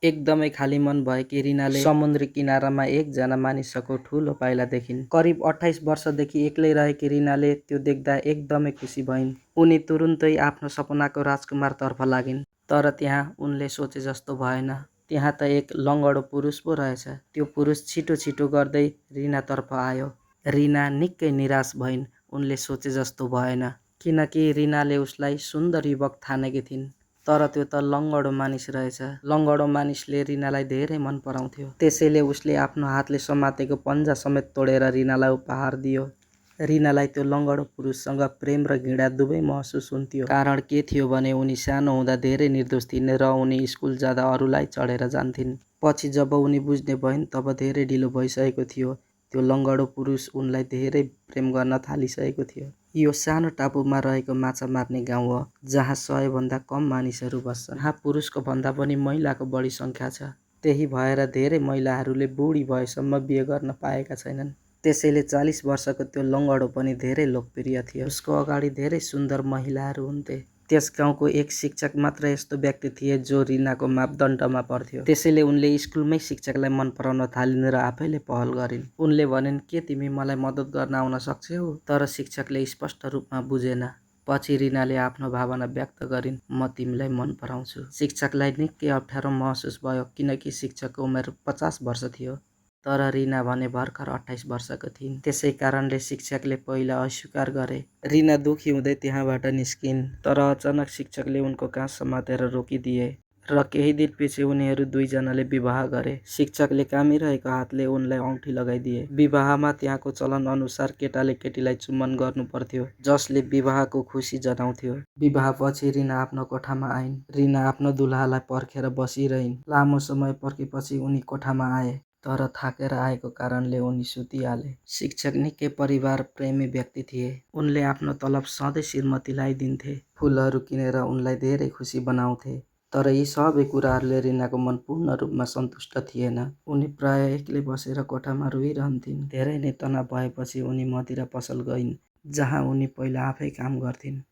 एकदमै खाली मन भएकी रिनाले समुद्री किनारामा एकजना मानिसको ठूलो पाइला देखिन्। करिब 28 वर्षदेखि एक्लै रहेकी रिनाले त्यो देख्दा एकदमै खुसी भइन्। उनी तुरुन्तै आफ्नो सपनाको राजकुमारतर्फ लागिन्। तर त्यहाँ उनले सोचे जस्तो भएन। त्यहाँ त एक लङ्गडो पुरुष पो रहेछ। त्यो पुरुष छिटो छिटो गर्दै रिनातर्फ आयो। रिना निकै निराश भइन्। उनले सोचे जस्तो भएन, किनकि रिनाले उसलाई सुन्दर युवक ठानेकी थिइन्। तर त्यो त लङ्गडो मानिस रहेछ। लङ्गडो मानिसले रिनालाई धेरै मन पराउँथ्यो। त्यसैले उसले आफ्नो हातले समातेको पन्जा समेत तोडेर रिनालाई उपहार दियो। रिनालाई त्यो लङ्गडो पुरुषसँग प्रेम र घृणा दुवै महसुस हुन्थ्यो। कारण के थियो भने उनी सानो हुँदा धेरै निर्दोष थिइन् र उनी स्कुल जाँदा अरूलाई चढेर जान्थिन्। पछि जब उनी बुझ्ने भइन् तब धेरै ढिलो भइसकेको थियो। त्यो लङ्गडो पुरुष उनलाई धेरै प्रेम गर्न थालिसकेको थियो। यो सानो टापुमा रहेको माछा मार्ने गाउँ हो, जहाँ 100 भन्दा कम मानिसहरू बस्छन्। यहाँ पुरुषको भन्दा पनि महिलाको बढी सङ्ख्या छ। त्यही भएर धेरै महिलाहरूले बुढी भएसम्म बिहे गर्न पाएका छैनन्। त्यसैले 40 वर्षको त्यो लङ्गडो पनि धेरै लोकप्रिय थियो। उसको अगाडि धेरै सुन्दर महिलाहरू हुन्थे। त्यस गाउँको एक शिक्षक मात्र यस्तो व्यक्ति थिए जो रिनाको मापदण्डमा पर्थ्यो। त्यसैले उनले स्कुलमै शिक्षकलाई मन पराउन थालिन् र आफैले पहल गरिन्। उनले भनिन्, के तिमी मलाई मद्दत गर्न आउन सक्छौ? तर शिक्षकले स्पष्ट रूपमा बुझेन। पछि रिनाले आफ्नो भावना व्यक्त गरिन्, म तिमीलाई मन पराउँछु। शिक्षकलाई निकै अप्ठ्यारो महसुस भयो, किनकि शिक्षकको उमेर 50 वर्ष थियो। तर रिना भने भर्खर 28 वर्षको थिइन्। त्यसै कारणले शिक्षकले पहिला अस्वीकार गरे। रिना दुखी हुँदै त्यहाँबाट निस्किन्। तर अचानक शिक्षकले उनको काँध समातेर रोकिदिए र केही दिनपछि उनीहरू दुईजनाले विवाह गरे। शिक्षकले कामिरहेको हातले उनलाई औँठी लगाइदिए। विवाहमा त्यहाँको चलन अनुसार केटाले केटीलाई चुम्बन गर्नु पर्थ्यो, जसले विवाहको खुसी जनाउँथ्यो। विवाहपछि रिना आफ्नो कोठामा आइन्। रिना आफ्नो दुलहालाई पर्खेर बसिरहिन्। लामो समय पर्खेपछि उनी कोठामा आए, तर थाकेर आएको कारणले उनी सुतिहाले। शिक्षक निकै परिवार प्रेमी व्यक्ति थिए। उनले आफ्नो तलब सधैँ श्रीमतीलाई दिन्थे। फुलहरू किनेर उनलाई धेरै खुसी बनाउँथे। तर यी सबै कुराहरूले रिनाको मन पूर्ण रूपमा सन्तुष्ट थिएन। उनी प्राय एक्लै बसेर कोठामा रोइरहन्थिन्। धेरै नै तनाव भएपछि उनी मदिरा पसल गइन्, जहाँ उनी पहिला आफै काम गर्थिन्।